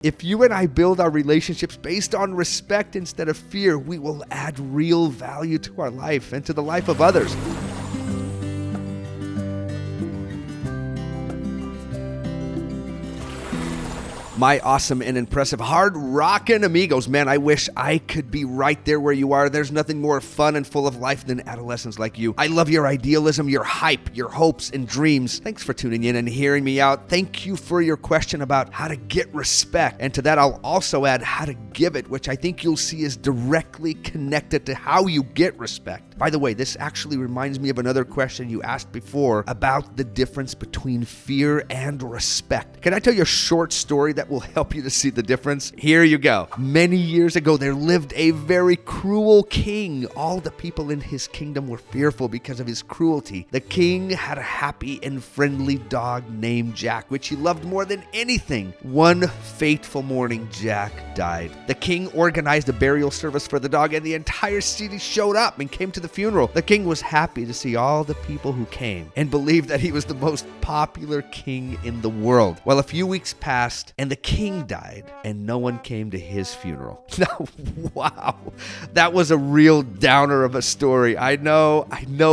If you and I build our relationships based on respect instead of fear, we will add real value to our life and to the life of others. My awesome and impressive hard-rockin' amigos. Man, I wish I could be right there where you are. There's nothing more fun and full of life than adolescents like you. I love your idealism, your hype, your hopes and dreams. Thanks for tuning in and hearing me out. Thank you for your question about how to get respect. And to that, I'll also add how to give it, which I think you'll see is directly connected to how you get respect. By the way, this actually reminds me of another question you asked before about the difference between fear and respect. Can I tell you a short story that will help you to see the difference? Here you go. Many years ago, there lived a very cruel king. All the people in his kingdom were fearful because of his cruelty. The king had a happy and friendly dog named Jack, which he loved more than anything. One fateful morning, Jack died. The king organized a burial service for the dog, and the entire city showed up and came to the funeral. The king was happy to see all the people who came and believed that he was the most popular king in the world. Well, a few weeks passed, and the king died, and no one came to his funeral. Now, wow, that was a real downer of a story. I know,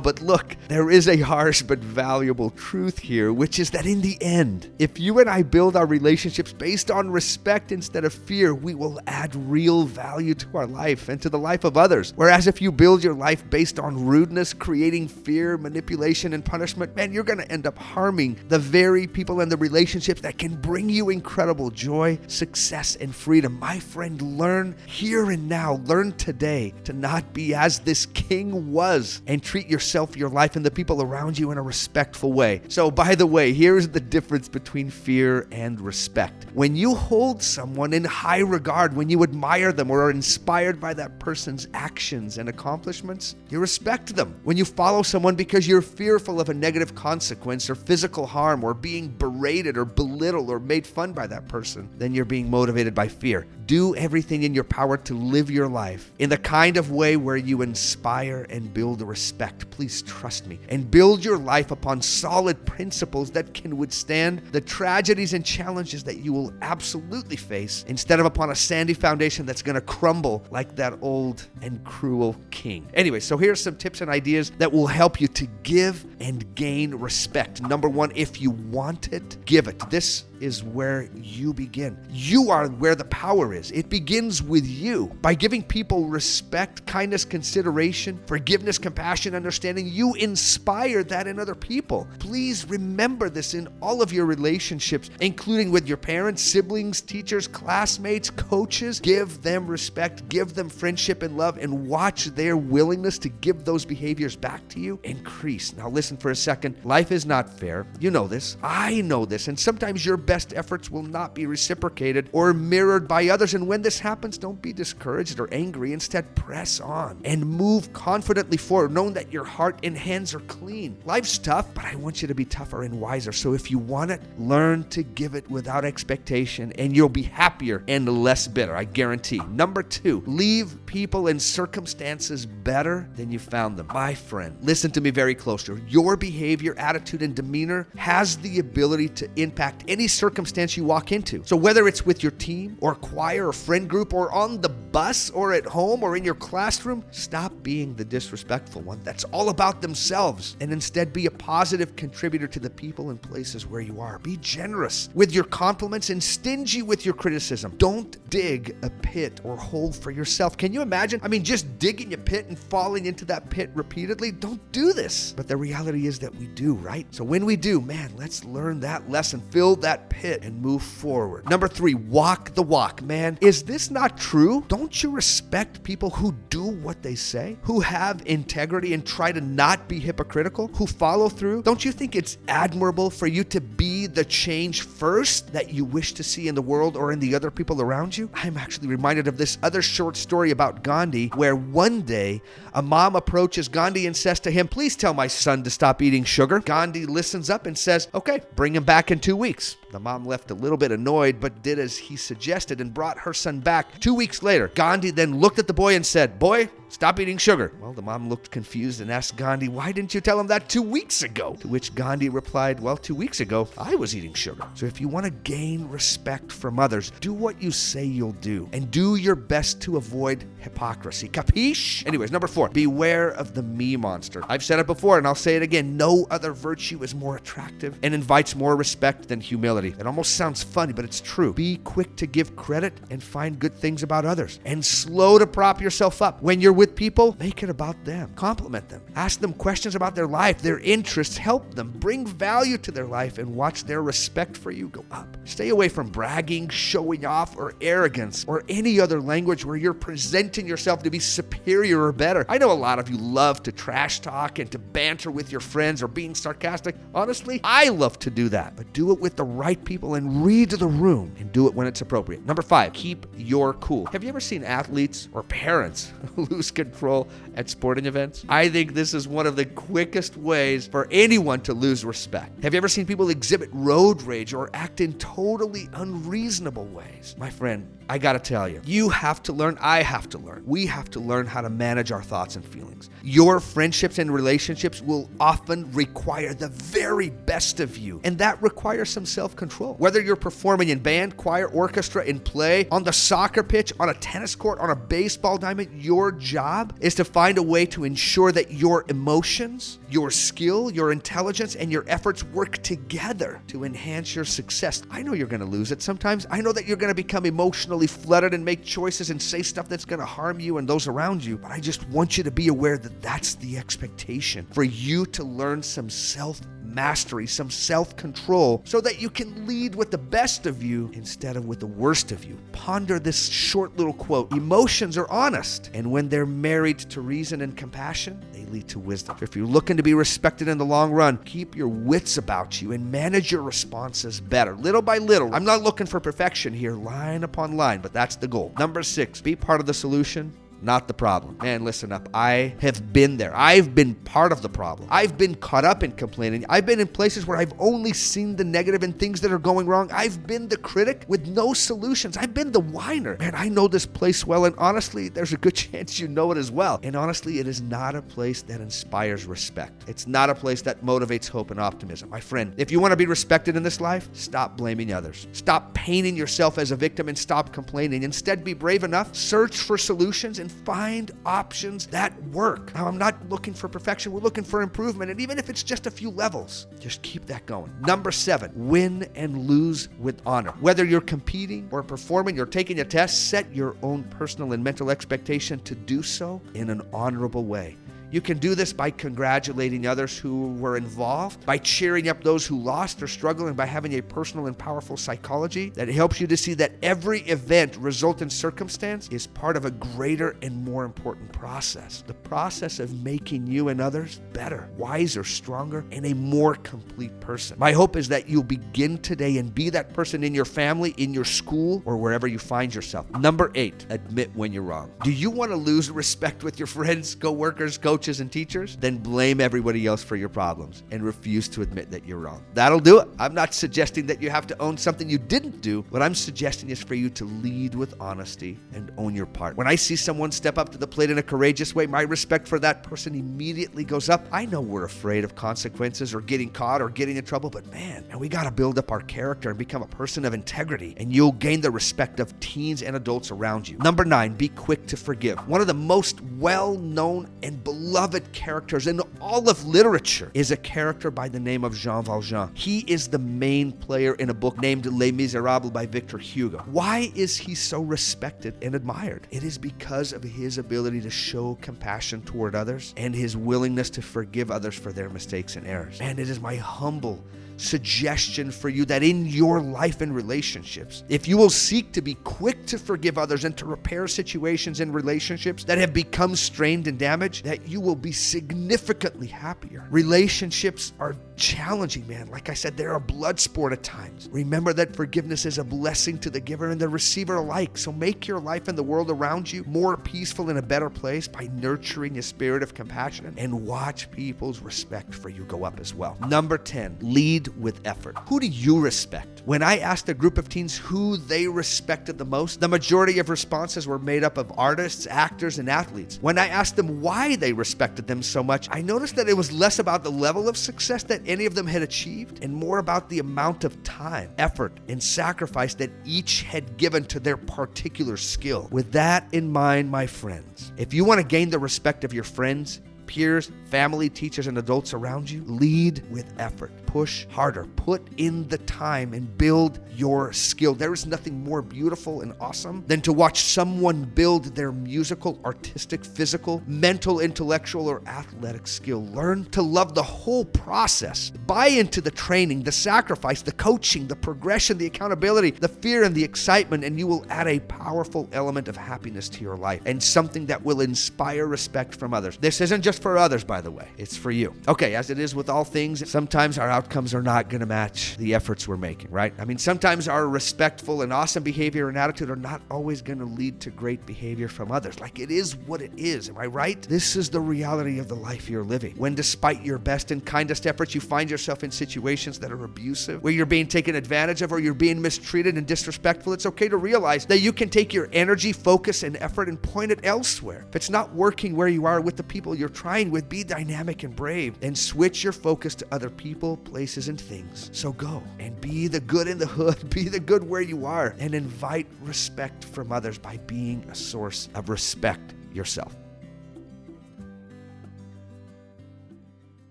but look, there is a harsh but valuable truth here, which is that in the end, if you and I build our relationships based on respect instead of fear, we will add real value to our life and to the life of others. Whereas if you build your life based on rudeness, creating fear, manipulation, and punishment, man, you're going to end up harming the very people and the relationships that can bring you incredible joy, success, and freedom. My friend, learn here and now, learn today to not be as this king was, and treat yourself, your life, and the people around you in a respectful way. So, by the way, here's the difference between fear and respect. When you hold someone in high regard, when you admire them or are inspired by that person's actions and accomplishments, you respect them. When you follow someone because you're fearful of a negative consequence or physical harm or being berated or belittled or made fun by that person, then you're being motivated by fear. Do everything in your power to live your life in the kind of way where you inspire and build respect. Please trust me. And build your life upon solid principles that can withstand the tragedies and challenges that you will absolutely face, instead of upon a sandy foundation that's going to crumble like that old and cruel king. Anyway, so here's some tips and ideas that will help you to give and gain respect. Number one, if you want it, give it. This is where you begin. You are where the power is. It begins with you. By giving people respect, kindness, consideration, forgiveness, compassion, understanding, you inspire that in other people. Please remember this in all of your relationships, including with your parents, siblings, teachers, classmates, coaches. Give them respect, give them friendship and love, and watch their willingness to give those behaviors back to you increase. Now listen for a second. Life is not fair. You know this. I know this. And sometimes your best efforts will not be reciprocated or mirrored by others. And when this happens, don't be discouraged or angry. Instead, press on and move confidently forward, knowing that your heart and hands are clean. Life's tough, but I want you to be tougher and wiser. So if you want it, learn to give it without expectation, and you'll be happier and less bitter, I guarantee. Number two, leave people and circumstances better than you found them. My friend, listen to me very closely. Your behavior, attitude, and demeanor has the ability to impact any circumstance you walk into. So whether it's with your team or choir or friend group or on the bus or at home or in your classroom, stop being the disrespectful one that's all about themselves, and instead be a positive contributor to the people and places where you are. Be generous with your compliments and stingy with your criticism. Don't dig a pit or hole for yourself. Can you imagine? Just digging a pit and falling into that pit repeatedly. Don't do this. But the reality is that we do, right? So when we do, man, let's learn that lesson, fill that pit, and move forward. Number three, walk the walk. Man, is this not true? Don't you respect people who do what they say, who have integrity and try to not be hypocritical, who follow through? Don't you think it's admirable for you to be the change first that you wish to see in the world or in the other people around you? I'm actually reminded of this other short story about Gandhi, where one day a mom approaches Gandhi and says to him, "Please tell my son to stop eating sugar." Gandhi listens up and says, "Okay, bring him back in 2 weeks." The mom left a little bit annoyed, but did as he suggested and brought her son back. 2 weeks later, Gandhi then looked at the boy and said, "Boy, stop eating sugar." Well, the mom looked confused and asked Gandhi, "Why didn't you tell him that 2 weeks ago?" To which Gandhi replied, "Well, 2 weeks ago, I was eating sugar." So if you want to gain respect from others, do what you say you'll do and do your best to avoid hypocrisy. Capiche? Anyways, number 4, beware of the me monster. I've said it before and I'll say it again. No other virtue is more attractive and invites more respect than humility. It almost sounds funny, but it's true. Be quick to give credit and find good things about others, and slow to prop yourself up. When you're with people, make it about them. Compliment them. Ask them questions about their life, their interests. Help them. Bring value to their life and watch their respect for you go up. Stay away from bragging, showing off, or arrogance, or any other language where you're presenting yourself to be superior or better. I know a lot of you love to trash talk and to banter with your friends or being sarcastic. Honestly, I love to do that, but do it with the right people and read the room, and do it when it's appropriate. Number 5, keep your cool. Have you ever seen athletes or parents lose control at sporting events? I think this is one of the quickest ways for anyone to lose respect. Have you ever seen people exhibit road rage or act in totally unreasonable ways? My friend, I gotta tell you, you have to learn, I have to learn. We have to learn how to manage our thoughts and feelings. Your friendships and relationships will often require the very best of you, and that requires some self-control. Whether you're performing in band, choir, orchestra, in play, on the soccer pitch, on a tennis court, on a baseball diamond, your job is to find a way to ensure that your emotions, your skill, your intelligence, and your efforts work together to enhance your success. I know you're gonna lose it sometimes. I know that you're gonna become emotionally flooded and make choices and say stuff that's going to harm you and those around you. But I just want you to be aware that that's the expectation, for you to learn some self-mastery, some self-control, so that you can lead with the best of you instead of with the worst of you. Ponder this short little quote. Emotions are honest, and when they're married to reason and compassion, they lead to wisdom. If you're looking to be respected in the long run, keep your wits about you and manage your responses better, little by little. I'm not looking for perfection here, line upon line, but that's the goal. Number 6, be part of the solution, not the problem. Man, listen up. I have been there. I've been part of the problem. I've been caught up in complaining. I've been in places where I've only seen the negative and things that are going wrong. I've been the critic with no solutions. I've been the whiner. Man, I know this place well, and honestly, there's a good chance you know it as well. And honestly, it is not a place that inspires respect. It's not a place that motivates hope and optimism. My friend, if you want to be respected in this life, stop blaming others. Stop painting yourself as a victim and stop complaining. Instead, be brave enough, search for solutions, and find options that work. Now, I'm not looking for perfection. We're looking for improvement. And even if it's just a few levels, just keep that going. Number 7, win and lose with honor. Whether you're competing or performing or taking a test, set your own personal and mental expectation to do so in an honorable way. You can do this by congratulating others who were involved, by cheering up those who lost or struggled, and by having a personal and powerful psychology that helps you to see that every event, result, and circumstance is part of a greater and more important process. The process of making you and others better, wiser, stronger, and a more complete person. My hope is that you'll begin today and be that person in your family, in your school, or wherever you find yourself. Number 8, admit when you're wrong. Do you want to lose respect with your friends, co-workers, coaches, and teachers? Then blame everybody else for your problems and refuse to admit that you're wrong. That'll do it. I'm not suggesting that you have to own something you didn't do. What I'm suggesting is for you to lead with honesty and own your part. When I see someone step up to the plate in a courageous way, my respect for that person immediately goes up. I know we're afraid of consequences or getting caught or getting in trouble, but man, we got to build up our character and become a person of integrity, and you'll gain the respect of teens and adults around you. Number 9, be quick to forgive. One of the most well-known and beloved characters in all of literature is a character by the name of Jean Valjean. He is the main player in a book named Les Miserables by Victor Hugo. Why is he so respected and admired? It is because of his ability to show compassion toward others and his willingness to forgive others for their mistakes and errors. And it is my humble suggestion for you that in your life and relationships, if you will seek to be quick to forgive others and to repair situations and relationships that have become strained and damaged, that you will be significantly happier. Relationships are challenging, man. Like I said, they're a blood sport at times. Remember that forgiveness is a blessing to the giver and the receiver alike. So make your life and the world around you more peaceful and a better place by nurturing a spirit of compassion, and watch people's respect for you go up as well. Number 10, lead with effort. Who do you respect? When I asked a group of teens who they respected the most, the majority of responses were made up of artists, actors, and athletes. When I asked them why they respected them so much, I noticed that it was less about the level of success that any of them had achieved and more about the amount of time, effort, and sacrifice that each had given to their particular skill. With that in mind, my friends, if you want to gain the respect of your friends, peers, family, teachers, and adults around you, lead with effort. Push harder. Put in the time and build your skill. There is nothing more beautiful and awesome than to watch someone build their musical, artistic, physical, mental, intellectual, or athletic skill. Learn to love the whole process. Buy into the training, the sacrifice, the coaching, the progression, the accountability, the fear, and the excitement, and you will add a powerful element of happiness to your life and something that will inspire respect from others. This isn't just for others, by the way. It's for you. Okay, as it is with all things, sometimes our outcomes are not going to match the efforts we're making, right? I mean, sometimes our respectful and awesome behavior and attitude are not always going to lead to great behavior from others. Like, it is what it is. Am I right? This is the reality of the life you're living. When despite your best and kindest efforts, you find yourself in situations that are abusive, where you're being taken advantage of or you're being mistreated and disrespectful, it's okay to realize that you can take your energy, focus, and effort and point it elsewhere. If it's not working where you are with the people you're trying with, be dynamic and brave and switch your focus to other people, places, and things. So go and be the good in the hood, be the good where you are, and invite respect from others by being a source of respect yourself.